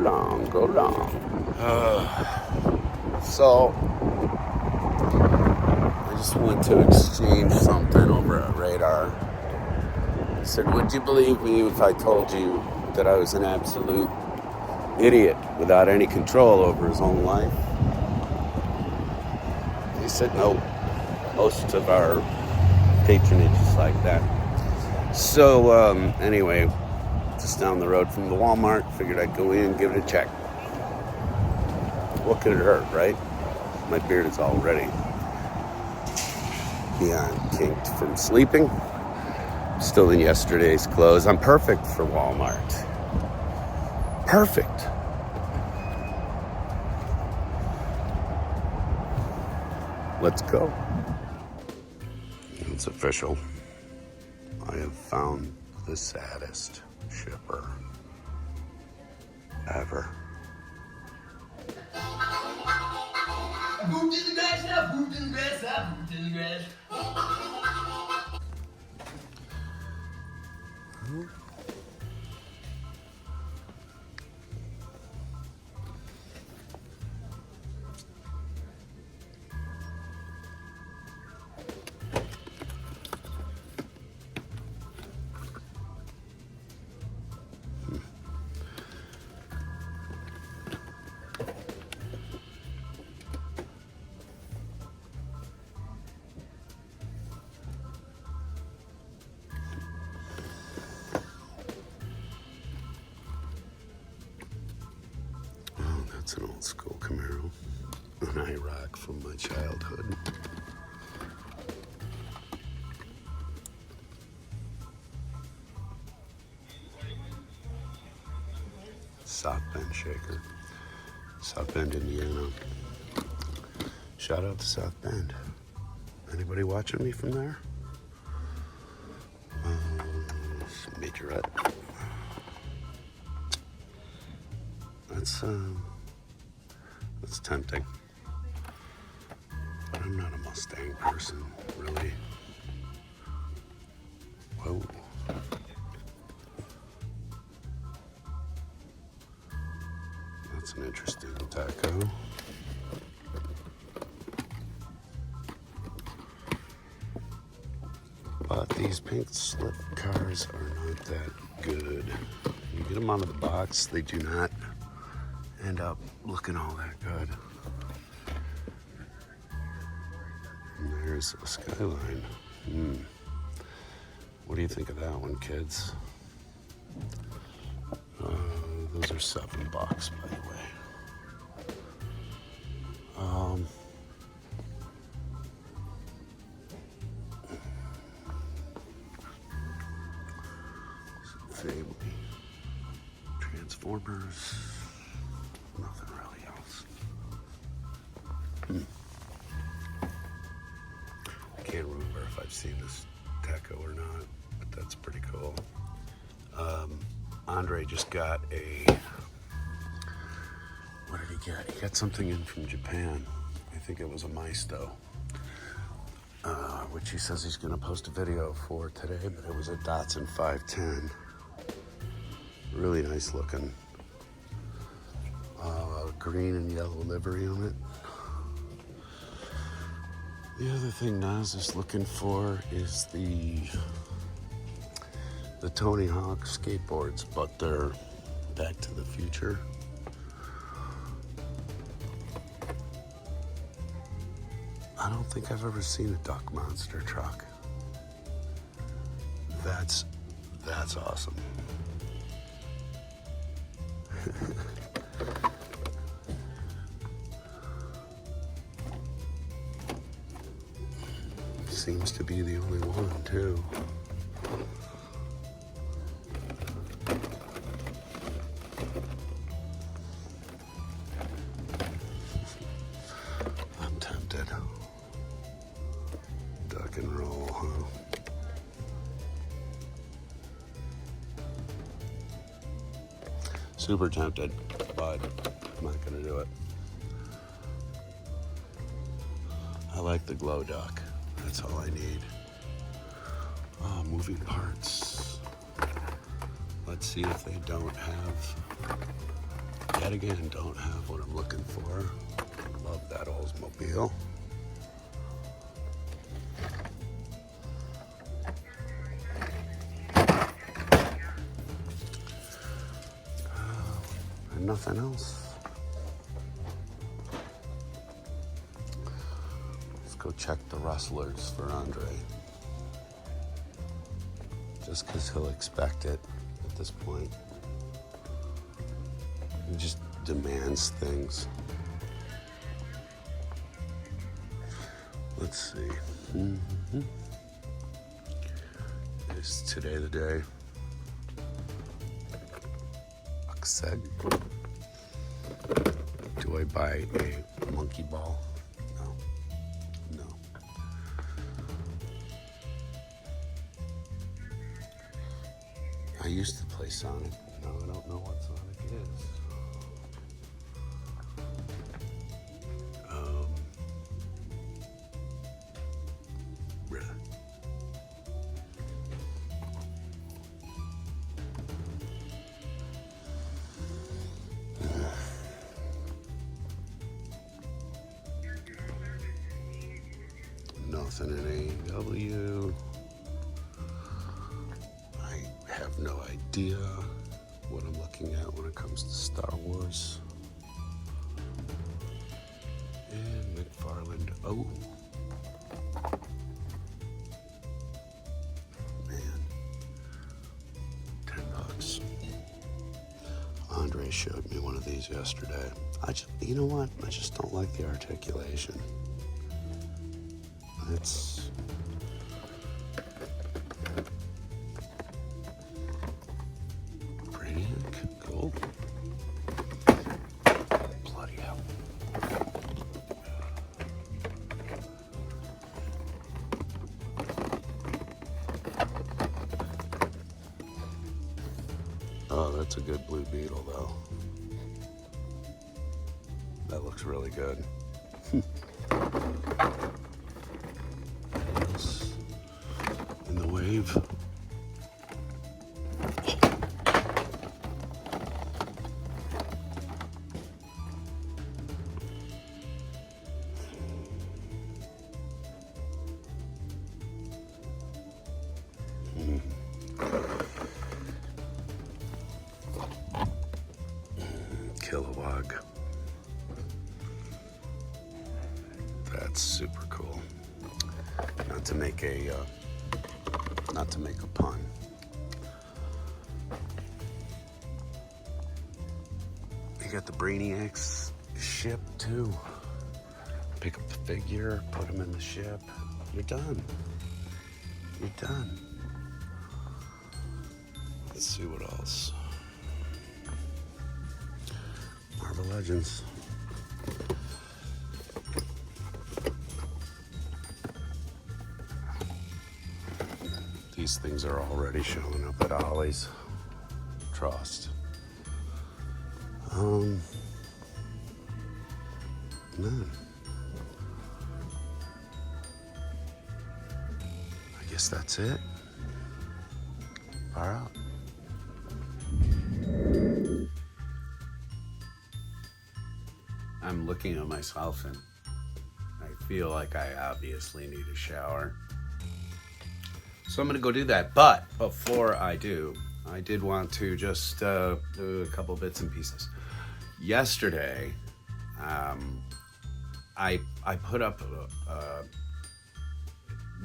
long, go long. So, I just went to exchange something over at Radar. He said, would you believe me if I told you that I was an absolute idiot without any control over his own life? He said, no. Most of our patronage is like that. So, anyway, just down the road from the Walmart, figured I'd go in and give it a check. What could it hurt, right? My beard is already beyond kinked from sleeping. Still in yesterday's clothes. I'm perfect for Walmart. Perfect. Let's go. It's official. I have found the saddest shipper ever. I pooped in the grass, I pooped in the grass, I pooped in the grass. That's an old school Camaro, an IROC from my childhood. South Bend Shaker, South Bend, Indiana. Shout out to South Bend. Anybody watching me from there? Majorette. That's tempting. But I'm not a Mustang person, really. Whoa. That's an interesting taco. But these pink slip cars are not that good. You get them out of the box, they do not end up looking all that good. And there's a Skyline. What do you think of that one, kids? Those are $7, by the way. Family. Transformers. Nothing really else. I can't remember if I've seen this taco or not, but that's pretty cool. Andre just got what did he get? He got something in from Japan. I think it was a Maisto, which he says he's going to post a video for today, but it was a Datsun 510. Really nice looking. Green and yellow livery on it. The other thing Nas is looking for is the Tony Hawk skateboards, but they're Back to the Future. I don't think I've ever seen a Duck Monster truck. That's awesome. Seems to be the only one, too. I'm tempted. Duck and roll, huh? Super tempted, but I'm not gonna do it. I like the glow duck. That's all I need. Oh, moving parts. Let's see if they don't have Yet again, don't have what I'm looking for. Love that Oldsmobile. And nothing else. Let's go check the rustlers for Andre. Just because he'll expect it at this point. He just demands things. Let's see. Is today the day? Said, do I buy a monkey ball? No. I used to play Sonic. Now I don't know what Sonic is. Really? Nothing in AEW. I have no idea what I'm looking at when it comes to Star Wars. And McFarland. Oh. Man. $10. Andre showed me one of these yesterday. You know what? I just don't like the articulation. It's pretty cool. Bloody hell. Oh, that's a good Blue Beetle, though. That looks really good. In the wave. Kilowog. That's super cool. Not to make a pun. You got the Brainiacs ship too. Pick up the figure, put them in the ship. You're done. You're done. Let's see what else. Marvel Legends. These things are already showing up at Ollie's. Trust. Man. I guess that's it. Far out. I'm looking at myself and I feel like I obviously need a shower. So I'm gonna go do that. But before I do, I did want to just do a couple bits and pieces. Yesterday, I put up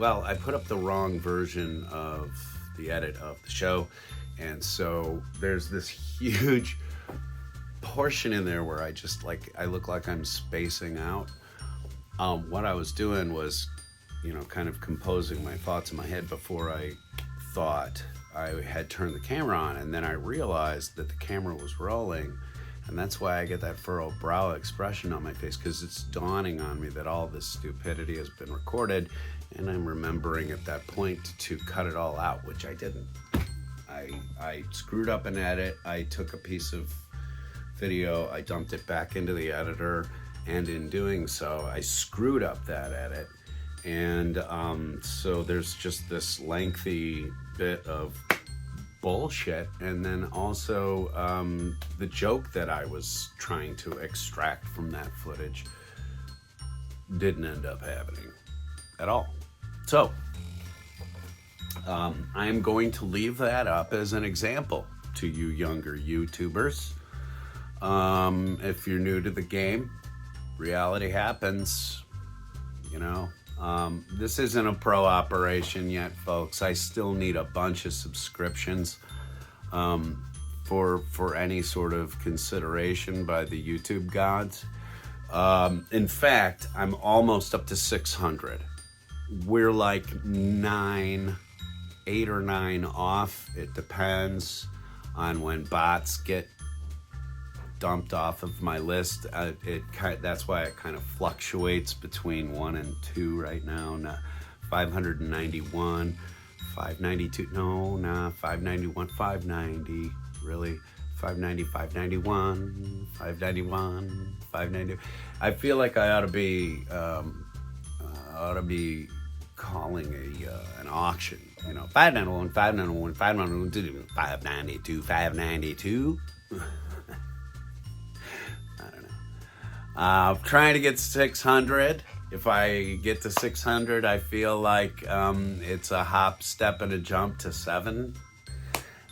I put up the wrong version of the edit of the show, and so there's this huge portion in there where I look like I'm spacing out. What I was doing was, kind of composing my thoughts in my head before I thought I had turned the camera on, and then I realized that the camera was rolling, and that's why I get that furrowed brow expression on my face, because it's dawning on me that all this stupidity has been recorded, and I'm remembering at that point to cut it all out, which I didn't. I screwed up an edit. I took a piece of video, I dumped it back into the editor, and in doing so, I screwed up that edit. And so there's just this lengthy bit of bullshit, and then also the joke that I was trying to extract from that footage didn't end up happening at all. So I'm going to leave that up as an example to you younger YouTubers. If you're new to the game, reality happens, you know. This isn't a pro operation yet, folks. I still need a bunch of subscriptions for any sort of consideration by the YouTube gods. In fact, I'm almost up to 600. We're like 8 or 9 off. It depends on when bots get dumped off of my list. That's why it kind of fluctuates between 1 and 2 right now. 591, 592. No, 591, 590. Really, 590, 591, 591, 590. I feel like I ought to be calling an auction. You know, 591, 591, 591, 592, 592. Trying to get 600. If I get to 600, I feel like it's a hop, step, and a jump to 7.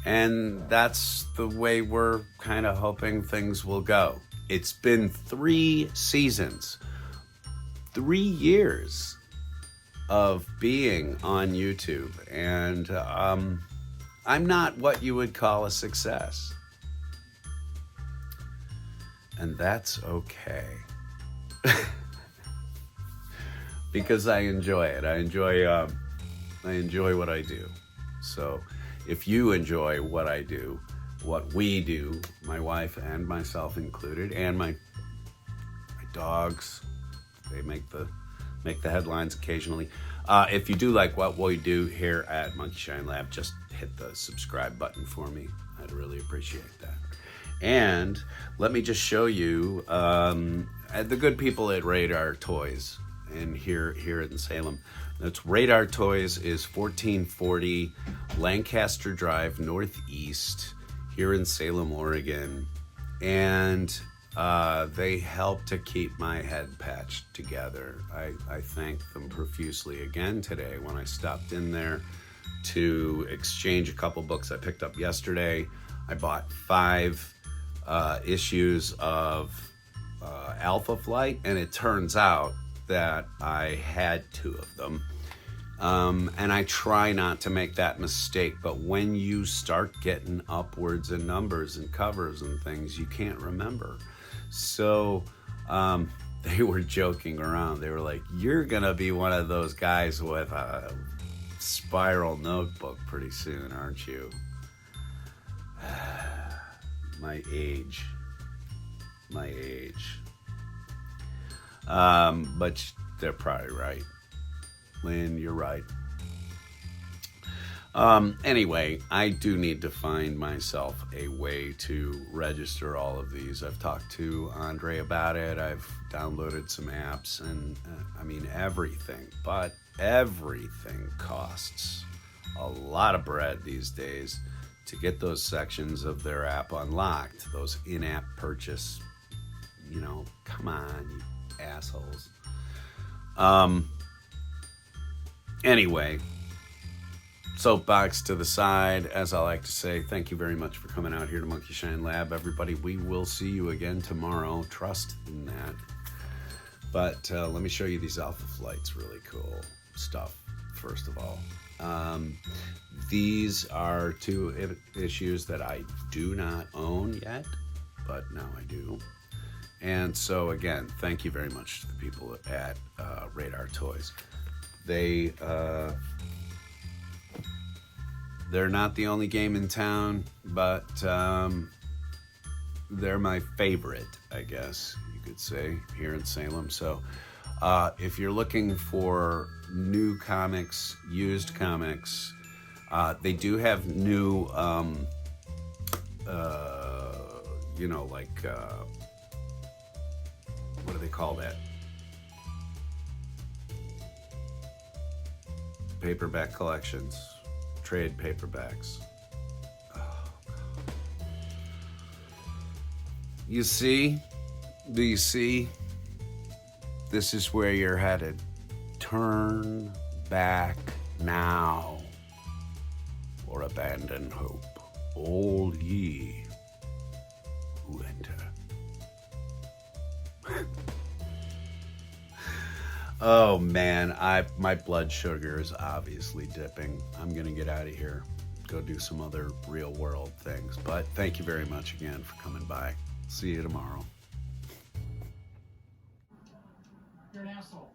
And that's the way we're kind of hoping things will go. It's been 3 seasons, 3 years of being on YouTube. And I'm not what you would call a success. And that's okay. Because I enjoy it. I enjoy what I do. So if you enjoy what I do, what we do, my wife and myself included, and my dogs, they make the headlines occasionally. If you do like what we do here at Monkey Shine Lab, just hit the subscribe button for me. I'd really appreciate that. And let me just show you the good people at Radar Toys and here in Salem. That's Radar Toys is 1440 Lancaster Drive Northeast here in Salem, Oregon. And they help to keep my head patched together. I thank them profusely again today when I stopped in there to exchange a couple books I picked up yesterday. I bought 5 issues of Alpha Flight, and it turns out that I had 2 of them. And I try not to make that mistake, but when you start getting upwards in numbers and covers and things, you can't remember. So they were joking around. They were like, "You're gonna be one of those guys with a spiral notebook pretty soon, aren't you?" My age. But they're probably right. Lynn, you're right. Anyway, I do need to find myself a way to register all of these. I've talked to Andre about it. I've downloaded some apps, and everything costs a lot of bread these days to get those sections of their app unlocked, those in-app purchase, come on, you assholes. Anyway, soapbox to the side, as I like to say, thank you very much for coming out here to Monkey Shine Lab, everybody. We will see you again tomorrow. Trust in that. But let me show you these Alpha Flights. Really cool stuff, first of all. These are 2 issues that I do not own yet, but now I do. And so again, thank you very much to the people at Radar Toys. They're not the only game in town, but they're my favorite, I guess you could say, here in Salem. So if you're looking for new comics, used comics, they do have new, what do they call that? Paperback collections, trade paperbacks. You see? Do you see? This is where you're headed. Turn back now, or abandon hope. All ye who enter. Oh man, my blood sugar is obviously dipping. I'm gonna get out of here, go do some other real world things. But thank you very much again for coming by. See you tomorrow. You're an asshole.